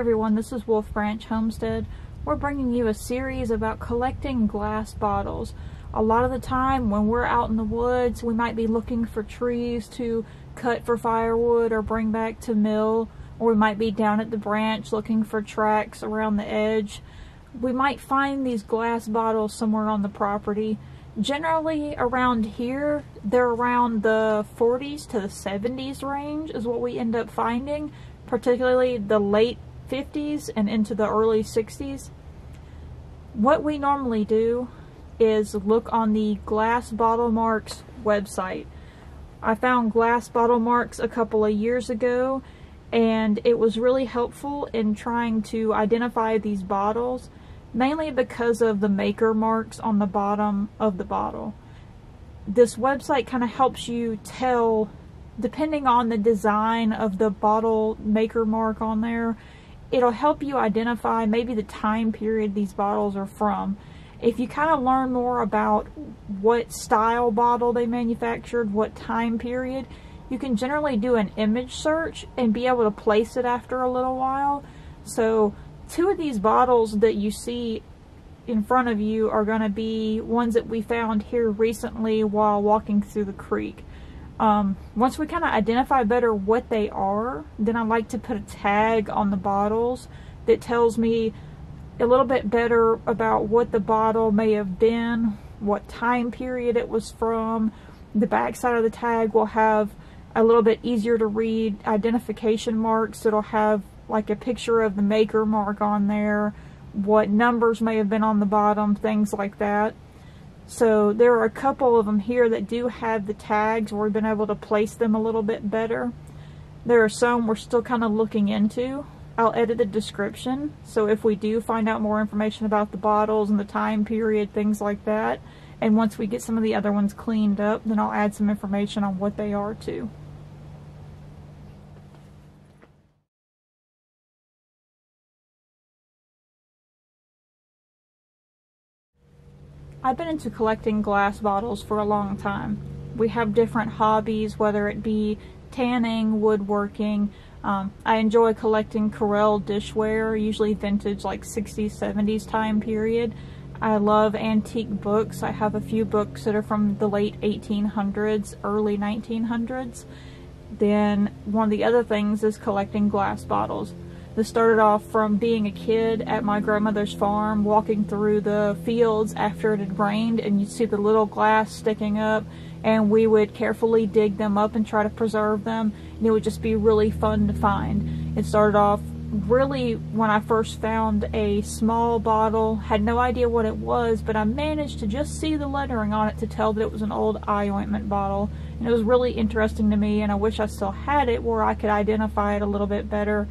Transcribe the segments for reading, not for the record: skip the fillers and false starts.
everyone, this is Wolf Branch Homestead. We're bringing you a series about collecting glass bottles. A lot of the time when we're out in the woods, we might be looking for trees to cut for firewood or bring back to mill, or we might be down at the branch looking for tracks around the edge. We might find these glass bottles somewhere on the property. Generally around here, they're around the 40s to the 70s range is what we end up finding, particularly the late 50s and into the early 60s. What we normally do is look on the Glass Bottle Marks website. I found Glass Bottle Marks a couple of years ago, and it was really helpful in trying to identify these bottles, mainly because of the maker marks on the bottom of the bottle. This website kind of helps you tell, depending on the design of the bottle maker mark on there, it'll help you identify maybe the time period these bottles are from. If you kind of learn more about what style bottle they manufactured, what time period, you can generally do an image search and be able to place it after a little while. So two of these bottles that you see in front of you are going to be ones that we found here recently while walking through the creek. Once we kind of identify better what they are, then I like to put a tag on the bottles that tells me a little bit better about what the bottle may have been, what time period it was from. The back side of the tag will have a little bit easier to read identification marks. It'll have like a picture of the maker mark on there, what numbers may have been on the bottom, things like that. So there are a couple of them here that do have the tags where we've been able to place them a little bit better. There are some we're still kind of looking into. I'll edit the description, so if we do find out more information about the bottles and the time period, things like that, and once we get some of the other ones cleaned up, then I'll add some information on what they are too. I've been into collecting glass bottles for a long time. We have different hobbies, whether it be tanning, woodworking. I enjoy collecting Corelle dishware, usually vintage, like 60s, 70s time period. I love antique books. I have a few books that are from the late 1800s, early 1900s. Then one of the other things is collecting glass bottles. This started off from being a kid at my grandmother's farm, walking through the fields after it had rained, and you'd see the little glass sticking up, and we would carefully dig them up and try to preserve them, and it would just be really fun to find. It started off really when I first found a small bottle, had no idea what it was, but I managed to just see the lettering on it to tell that it was an old eye ointment bottle, and it was really interesting to me, and I wish I still had it where I could identify it a little bit better.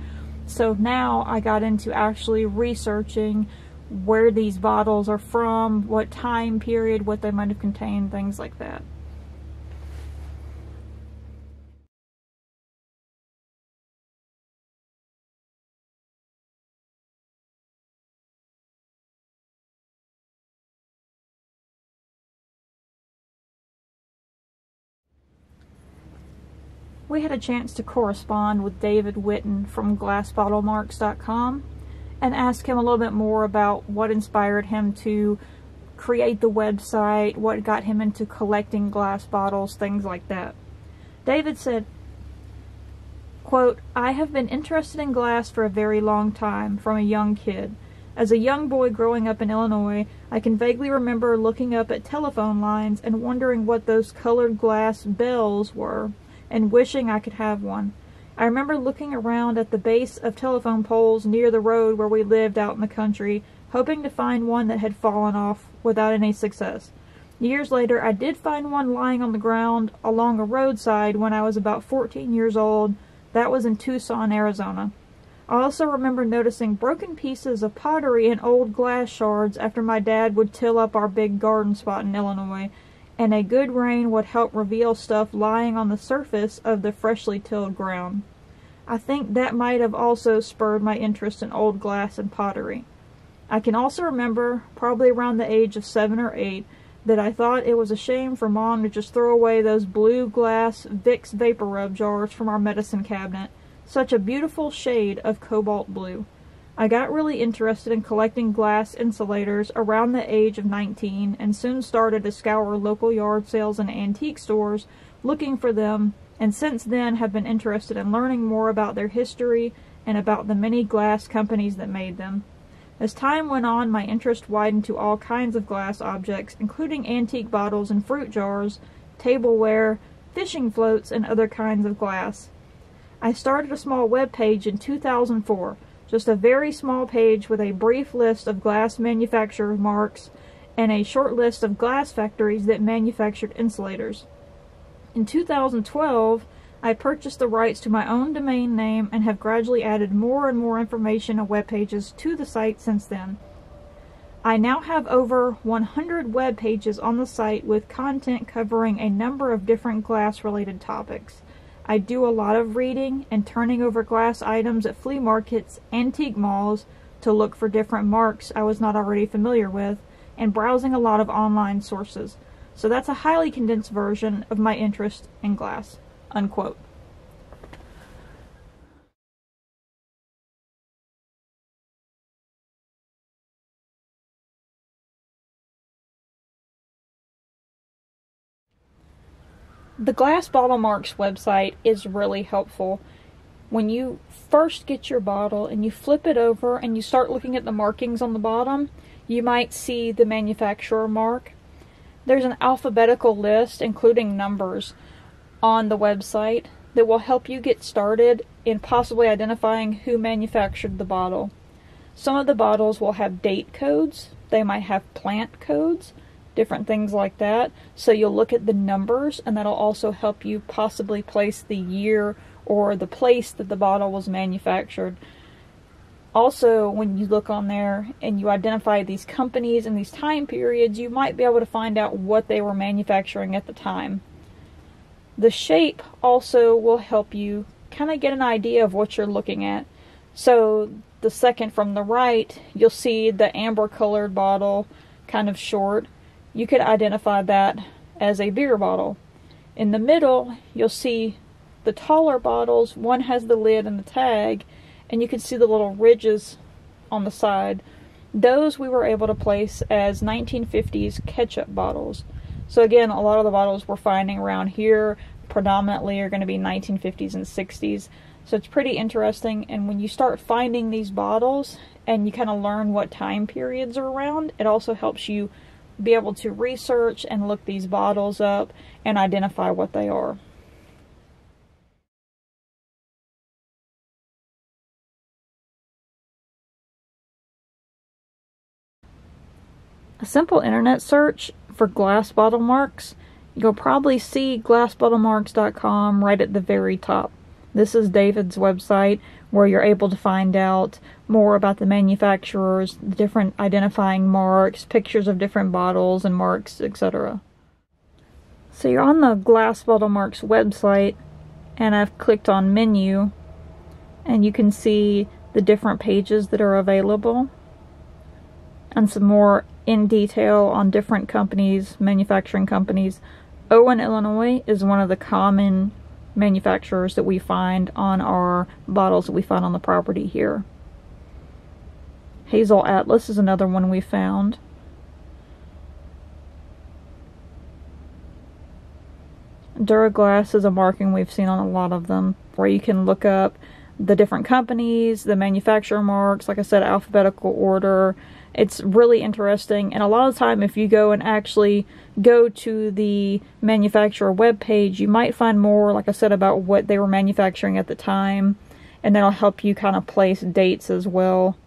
So now I got into actually researching where these bottles are from, what time period, what they might have contained, things like that. We had a chance to correspond with David Witten from Glassbottlemarkscom and ask him a little bit more about what inspired him to create the website, what got him into collecting glass bottles, things like that. David said, quote, "I have been interested in glass for a very long time, from a young kid. As a young boy growing up in Illinois, I can vaguely remember looking up at telephone lines and wondering what those colored glass bells were, and wishing I could have one. I remember looking around at the base of telephone poles near the road where we lived out in the country, hoping to find one that had fallen off without any success. Years later, I did find one lying on the ground along a roadside when I was about 14 years old. That was in Tucson, Arizona. I also remember noticing broken pieces of pottery and old glass shards after my dad would till up our big garden spot in Illinois, and a good rain would help reveal stuff lying on the surface of the freshly tilled ground. I think that might have also spurred my interest in old glass and pottery. I can also remember, probably around the age of 7 or 8, that I thought it was a shame for Mom to just throw away those blue glass Vicks Vapor Rub jars from our medicine cabinet. Such a beautiful shade of cobalt blue. I got really interested in collecting glass insulators around the age of 19 and soon started to scour local yard sales and antique stores looking for them, and since then have been interested in learning more about their history and about the many glass companies that made them. As time went on, my interest widened to all kinds of glass objects, including antique bottles and fruit jars, tableware, fishing floats, and other kinds of glass. I started a small web page in 2004, just a very small page with a brief list of glass manufacturer marks and a short list of glass factories that manufactured insulators. In 2012, I purchased the rights to my own domain name and have gradually added more and more information and web pages to the site since then. I now have over 100 web pages on the site with content covering a number of different glass-related topics. I do a lot of reading and turning over glass items at flea markets, antique malls to look for different marks I was not already familiar with, and browsing a lot of online sources. So that's a highly condensed version of my interest in glass." Unquote. The Glass Bottle Marks website is really helpful. When you first get your bottle and you flip it over and you start looking at the markings on the bottom, you might see the manufacturer mark. There's an alphabetical list, including numbers, on the website that will help you get started in possibly identifying who manufactured the bottle. Some of the bottles will have date codes. They might have plant codes, different things like that. So you'll look at the numbers, and that'll also help you possibly place the year or the place that the bottle was manufactured. Also, when you look on there and you identify these companies and these time periods, you might be able to find out what they were manufacturing at the time. The shape also will help you kind of get an idea of what you're looking at. So the second from the right, you'll see the amber colored bottle, kind of short. You could identify that as a beer bottle. In the middle, you'll see the taller bottles. One has the lid and the tag, and you can see the little ridges on the side. Those we were able to place as 1950s ketchup bottles. So again, a lot of the bottles we're finding around here predominantly are going to be 1950s and 60s. So it's pretty interesting, and when you start finding these bottles and you kind of learn what time periods are around, it also helps you be able to research and look these bottles up and identify what they are. A simple internet search for glass bottle marks, you'll probably see glassbottlemarks.com right at the very top. This is David's website where you're able to find out more about the manufacturers, the different identifying marks, pictures of different bottles and marks, etc. So you're on the Glass Bottle Marks website, and I've clicked on menu, and you can see the different pages that are available and some more in detail on different companies, manufacturing companies. Owen, Illinois is one of the common manufacturers that we find on our bottles that we find on the property here. Hazel Atlas is another one we found. Duraglass is a marking we've seen on a lot of them, where you can look up the different companies, the manufacturer marks, like I said, alphabetical order. It's really interesting, and a lot of the time if you go and actually go to the manufacturer webpage, you might find more, like I said, about what they were manufacturing at the time, and that'll help you kind of place dates as well.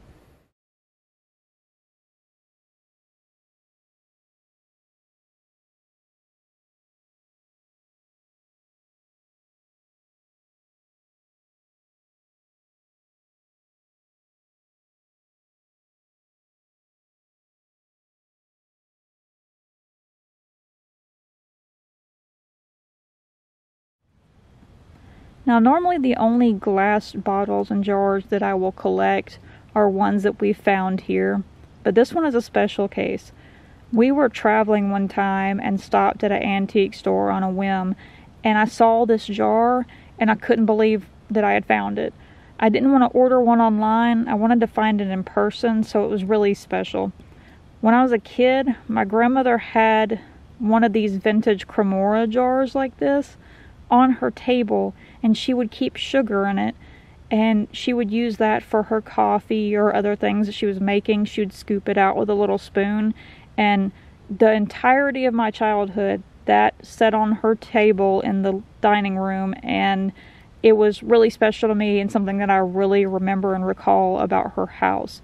Now, normally the only glass bottles and jars that I will collect are ones that we found here, but this one is a special case. We were traveling one time and stopped at an antique store on a whim, and I saw this jar and I couldn't believe that I had found it. I didn't want to order one online. I wanted to find it in person, so it was really special. When I was a kid, my grandmother had one of these vintage Cremora jars like this on her table, and she would keep sugar in it, and she would use that for her coffee or other things that she was making. She would scoop it out with a little spoon, and the entirety of my childhood, that sat on her table in the dining room, and it was really special to me and something that I really remember and recall about her house.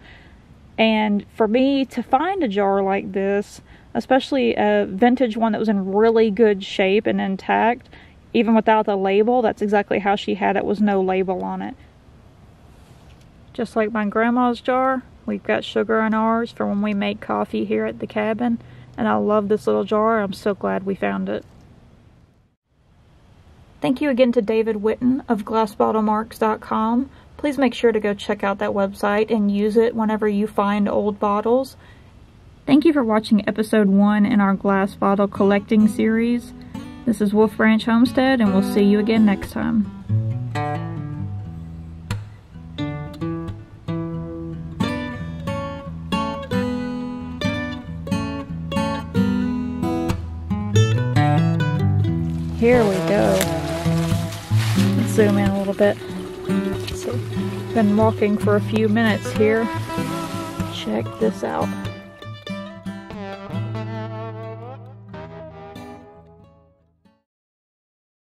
And for me to find a jar like this, especially a vintage one that was in really good shape and intact, even without the label, that's exactly how she had it, was no label on it. Just like my grandma's jar, we've got sugar in ours for when we make coffee here at the cabin. And I love this little jar. I'm so glad we found it. Thank you again to David Witten of Glassbottlemarkscom. Please make sure to go check out that website and use it whenever you find old bottles. Thank you for watching episode 1 in our glass bottle collecting series. This is Wolf Ranch Homestead, and we'll see you again next time. Here we go. Let's zoom in a little bit. So, been walking for a few minutes here. Check this out.